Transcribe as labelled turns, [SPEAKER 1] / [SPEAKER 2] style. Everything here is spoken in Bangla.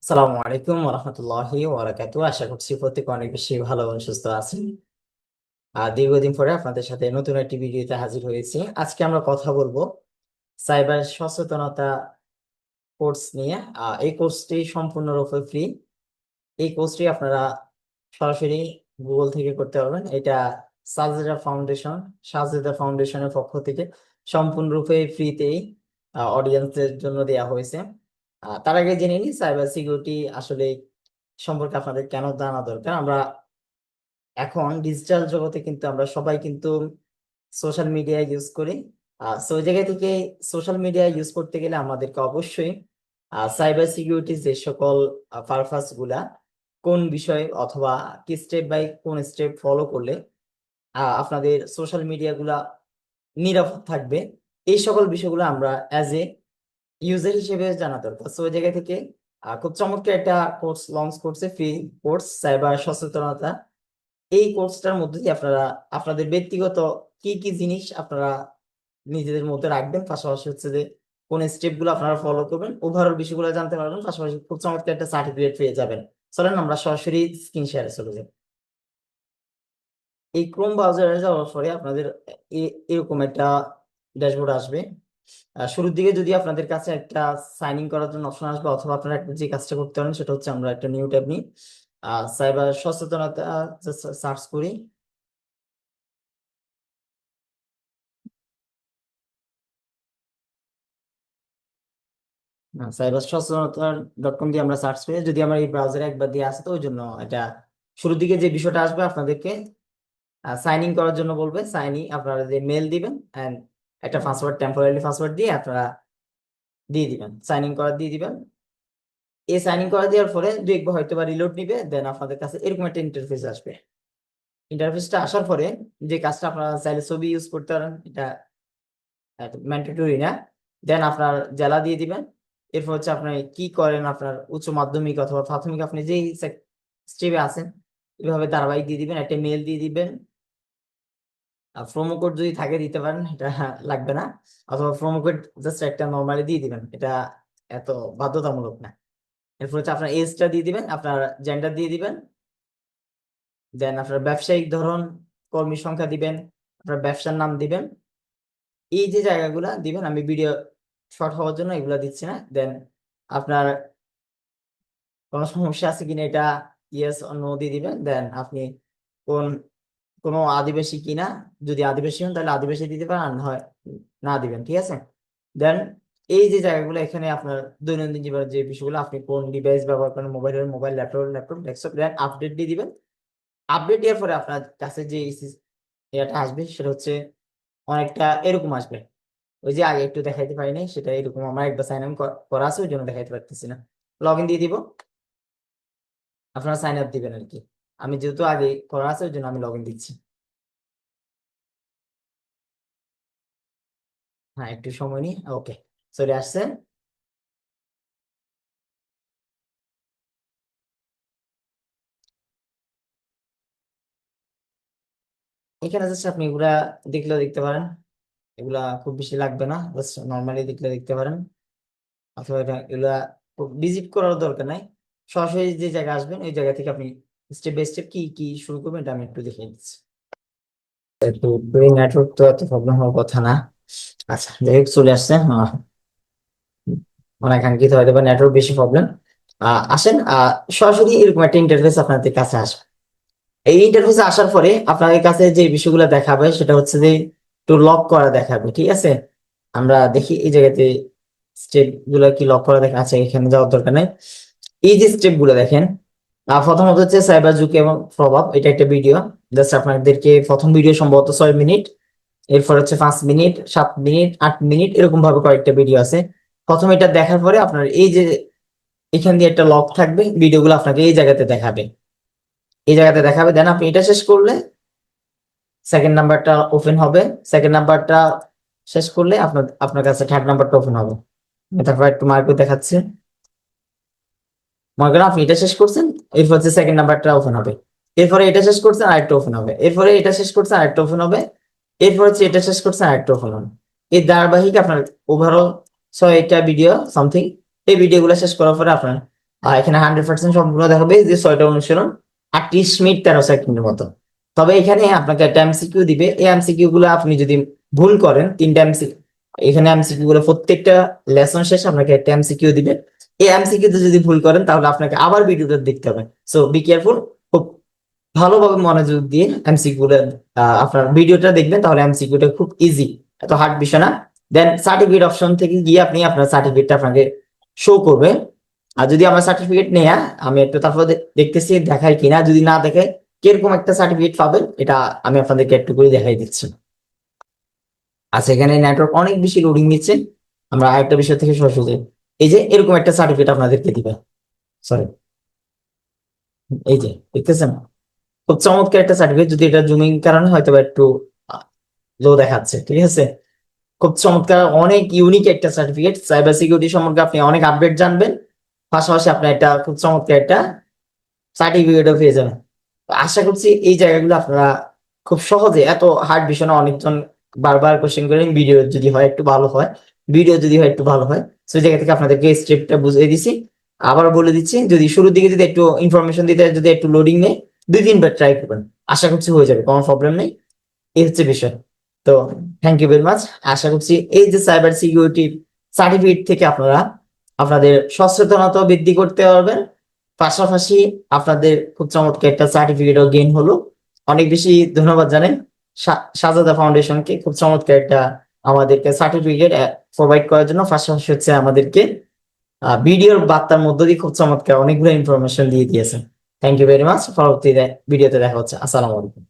[SPEAKER 1] সালামু আলাইকুম রহমতুল্লাহি ওয়াবারাকাতুহু। আশা করছি প্রত্যেকে অনেক বেশি ভালো এবং সুস্থ আছেন। দীর্ঘদিন পরে আপনাদের সাথে নতুন একটি ভিডিওতে হাজির হয়েছি। আজকে আমরা কথা বলবো সাইবার সচেতনতা কোর্স নিয়ে। এই কোর্সটি সম্পূর্ণরূপে ফ্রি। এই কোর্সটি আপনারা সরাসরি গুগল থেকে করতে পারবেন। এটা সাজেদা ফাউন্ডেশনের পক্ষ থেকে সম্পূর্ণরূপে ফ্রিতেই অডিয়েন্সদের জন্য দেয়া হয়েছে। তার আগে জেনে নিই সাইবার সিকিউরিটি আসলে সম্পর্কে আপনাদের কেন জানা দরকার। আমরা এখন ডিজিটাল জগতে কিন্তু আমরা সবাই কিন্তু সোশ্যাল মিডিয়া ইউজ করি। সো ওই জায়গা থেকে সোশ্যাল মিডিয়া ইউজ করতে গেলে আমাদেরকে অবশ্যই সাইবার সিকিউরিটি যে সকল পারপাস গুলা, কোন বিষয় অথবা কি স্টেপ বাই কোন স্টেপ ফলো করলে আপনাদের সোশ্যাল মিডিয়া গুলা নিরাপদ থাকবে, এই সকল বিষয়গুলো আমরা অ্যাজ এ ইউজার হিসেবে জানা দরকার। সো ওই জায়গা থেকে খুব চমৎকার একটা কোর্স লঞ্চ করছে, ফ্রি কোর্স সাইবার সচেতনতা। এই কোর্সটার মধ্যে দিয়ে আপনারা আপনাদের ব্যক্তিগত কি কি জিনিস আপনারা নিজেদের মধ্যে রাখবেন, পাশাপাশি হচ্ছে যে কোন স্টেপ গুলো আপনারা ফলো করবেন, ওভারঅল বিষয়গুলো জানতে পারবেন, পাশাপাশি খুব চমৎকার একটা সার্টিফিকেট পেয়ে যাবেন। চলেন আমরা সরাসরি স্ক্রিন শেয়ারে চলে যাই। এই ক্রোম ব্রাউজারে যাওয়ার পরে আপনাদের এরকম একটা ড্যাশবোর্ড আসবে। শুরুর দিকে যদি আপনাদের কাছে একটা সাইন ইন করার জন্য অপশন আসবে, অথবা আপনারা যে কাজটা করতে পারেন সেটা হচ্ছে আমরা একটা নিউ ট্যাব নিই, সাইবার সচেতনতা সার্চ করি। সাইবার সচেতনতা .com দিয়ে আমরা সার্চ করি। যদি আমার এই ব্রাউজারে একবার দিয়ে আসে, তো ওই জন্য এটা শুরুর দিকে যে বিষয়টা আসবে, আপনাদেরকে সাইন ইন করার জন্য বলবে। সাইন ইন আপনারা যে মেল দিবেন এন্ড একটা পাসওয়ার্ড, টেম্পোরারি পাসওয়ার্ড দিয়ে আপনারা দিয়ে দিবেন, সাইন ইন করা দিয়ে দিবেন। এই সাইন ইন করা দেওয়ার পরে দুই একবার হয়তো বা রিলোড নিবে, দেন আপনাদের কাছে এরকম একটা ইন্টারফেস আসবে। ইন্টারফেসটা আসার পরে যে কাজটা আপনারা চাইলে ছবি ইউজ করতে পারেন, এটা ম্যান্ডেটরি না। দেন আপনার জেলা দিয়ে দিবেন। এরপর হচ্ছে আপনি কি করেন, আপনার উচ্চ মাধ্যমিক অথবা প্রাথমিক, আপনি যেই স্ট্রিমে আছেন এভাবে ধারাবাহিক দিয়ে দিবেন, একটা মেল দিয়ে দিবেন। প্রোমো কোড যদি থাকে দিতে পারেন, এটা লাগবে না। অথবা প্রোমো কোড জাস্ট একটা নর্মালি দিয়ে দিবেন, এটা এত বাধ্যতামূলক না। এরপর হচ্ছে আপনার এজটা দিয়ে দিবেন, আপনার জেন্ডার দিয়ে দিবেন। দেন আপনার ব্যবসায়িক ধরন, কর্মী সংখ্যা দিবেন, আপনার ব্যবসার নাম দিবেন। এই যে জায়গাগুলা দিবেন, আমি ভিডিও শর্ট হওয়ার জন্য এগুলা দিচ্ছি না। দেন আপনার কোনো সমস্যা আছে কিনা এটা ইয়েস নো দিয়ে দিবেন। দেন আপনি কোন কোনো আদিবাসী কিনা, যদি আদিবাসী হন তাহলে আদিবাসী দিতে পারেন, আর না হয় না দিবেন, ঠিক আছে। দেন এই যে জায়গাগুলো, এখানে আপনার দৈনন্দিন জীবনের যে বিষয়গুলো, আপনি কোন ডিভাইস ব্যবহার করেন, মোবাইল, ল্যাপটপ, ডেস্কটপ, দেন আপডেট দিয়ে দিবেন। আপডেট দেওয়ার পরে আপনার কাছে যে এটা আসবে সেটা হচ্ছে অনেকটা এরকম আসবে। ওই যে আগে একটু দেখাইতে পারিনি, সেটা এরকম আমার একবার সাইন আপ করা আছে, ওই জন্য দেখাইতে পারতেছি না। লগ ইন দিয়ে দিব, আপনারা সাইন আপ দিবেন আর কি। আমি যেহেতু আগে করা আছে ওই জন্য আমি লগ ইন দিচ্ছি। হ্যাঁ, একটু সময় নিই। ওকে, চলে আসছে। এখানে জাস্ট আপনি এগুলা দেখলেও দেখতে পারেন, এগুলা খুব বেশি লাগবে না, জাস্ট নর্মালি দেখলে দেখতে পারেন। অথবা এগুলা ভিজিট করার দরকার নাই। সরাসরি যে জায়গায় আসবেন ওই জায়গা থেকে আপনি স্টেপ বাই স্টেপ কি কি শুরু করবেন এটা আমি একটু দেখিয়ে দিচ্ছি। একটু নেটওয়ার্ক তো এত প্রবলেম হওয়ার কথা না। আচ্ছা, যাই হোক, চলে আসছে। অনাকাঙ্ক্ষিত হয়তো বা নেটওয়ার্ক বেশি প্রবলেম। আসেন, সরাসরি এরকম একটা ইন্টারফেস আপনাদের কাছে আসবে। এই ইন্টারফেসে আসার পরে আপনাদের কাছে যে বিষয়গুলো দেখাবে সেটা হচ্ছে যে একটু লক করা দেখাবে, ঠিক আছে। আমরা দেখি এই জায়গাতে স্টেপ গুলো কি লক করা দেখা আছে, এখানে যাওয়ার দরকার নেই। এই যে স্টেপ গুলো দেখেন, প্রথমত হচ্ছে সাইবার ঝুঁকি এবং প্রভাব, এটা একটা ভিডিও। জাস্ট আপনাদেরকে প্রথম ভিডিও সম্ভবত 6 মিনিট, এরপর হচ্ছে 5 মিনিট, 7 মিনিট, 8 মিনিট, এরকম ভাবে কয়েকটা ভিডিও আছে। প্রথম এটা দেখার পরে আপনার এই যে এখান দিয়ে একটা লক থাকবে, ভিডিওগুলো আপনাকে এই জায়গাতে দেখাবে, এই জায়গাতে দেখাবে। দেন আপনি এটা শেষ করলে সেকেন্ড নাম্বারটা ওপেন হবে। সেকেন্ড নাম্বারটা শেষ করলে আপনার আপনার কাছে থার্ড নাম্বারটা ওপেন হবে। তারপর একটু মার্ক দেখাচ্ছে, মনে করেন আপনি এটা শেষ করছেন, এরপর হচ্ছে সেকেন্ড নাম্বারটা ওপেন হবে। এরপরে এটা শেষ করছেন, আরেকটা ওপেন হবে। এরপরে এটা শেষ করছেন, আরেকটা ওপেন হবে। এরপর হচ্ছে এটা শেষ করছেন, আরেকটা ওপেন হবে। এই ধারাবাহিক আপনার ওভারঅল 6টা ভিডিও সামথিং, এই ভিডিও গুলো শেষ করার পরে আপনার এখানে 100% সম্পূর্ণ দেখাবে যে 6টা অনুশীলন 38 মিনিট 13 সেকেন্ডের মতো। তবে এখানে আপনাকে একটা এমসিকিউ দিবে, এই এমসিকিউ গুলো আপনি যদি ভুল করেন, 3টা এমসিকিউ এখানে এমসিকিউ গুলো প্রত্যেকটা লেসন শেষে আপনাকে একটা এমসিকিউ দিবে। এই এমসিকিউ তে যদি ভুল করেন তাহলে আপনাকে আবার ভিডিওটা দেখতে হবে। সো বি কেয়ারফুল, খুব ভালোভাবে মনোযোগ দিয়ে এমসিকিউ গুলো আপনার ভিডিওটা দেখবেন, তাহলে এমসিকিউটা খুব ইজি, এত হার্ড বিষয় না। দেন সার্টিফিকেট অপশন থেকে গিয়ে আপনি আপনার সার্টিফিকেটটা আপনাকে শো করবে। আর যদি আমার সার্টিফিকেট নেয়া, আমি একটু তারপর দেখতেছি দেখাই কিনা, যদি না দেখে কিরকম একটা সার্টিফিকেট পাবেন এটা আমি আপনাদেরকে একটু করে দেখাই দিচ্ছি। আচ্ছা, এখানে নেটওয়ার্ক অনেক বেশি লোডিং নিচ্ছে, আমরা আরেকটা বিষয় থেকে সরাসরি যাই। এই যে এরকম একটা সার্টিফিকেট আপনাদেরকে দিবে, সরি, এই যে দেখতেছেন, খুব চমৎকার একটা সার্টিফিকেট। যদি এটা জুমিং কারণে হয়তো বা একটু লো দেখাচ্ছে, ঠিক আছে। খুব চমৎকার, অনেক ইউনিক একটা সার্টিফিকেট। সাইবার সিকিউরিটি সম্পর্কে আপনি অনেক আপডেট জানবেন, পাশাপাশি আপনার একটা খুব চমৎকার একটা সার্টিফিকেটও পেয়ে যাবেন। তো আশা করছি এই জায়গাগুলো আপনারা খুব সহজে, এত হার্ড বিষয় না। অনেকজন বারবার কোশ্চেন করেন, ভিডিও যদি হয় একটু ভালো হয়, ভিডিও যদি হয় একটু ভালো হয়। সেই জায়গা থেকে আপনাদেরকে স্টেপটা বুঝিয়ে দিছি, আবার বলে দিচ্ছি। যদি শুরুর দিকে যদি একটু ইনফরমেশন দিতে যদি একটু লোডিং নেই, 2-3 বার ট্রাই করবেন, আশা করছি হয়ে যাবে, কোনো প্রবলেম নেই। এই হচ্ছে বিষয়। তো থ্যাংক ইউ ভেরি মাচ। আশা করছি এই যে সাইবার সিকিউরিটি সার্টিফিকেট থেকে আপনারা আপনাদের সচেতনতা বৃদ্ধি করতে পারবেন, পাশাপাশি আপনাদের খুব চমৎকার একটা সার্টিফিকেটও গেইন হলো। অনেক বেশি ধন্যবাদ জানাই সাজাদা ফাউন্ডেশনকে, খুব চমৎকার একটা আমাদেরকে সার্টিফিকেট প্রোভাইড করার জন্য। পাশাপাশি হচ্ছে আমাদেরকে ভিডিওর বার্তার মধ্য দিয়ে খুব চমৎকার অনেকগুলো ইনফরমেশন দিয়ে দিয়েছেন। Thank you very much. পরবর্তী ভিডিওতে দেখা হচ্ছে। আসসালামু আলাইকুম।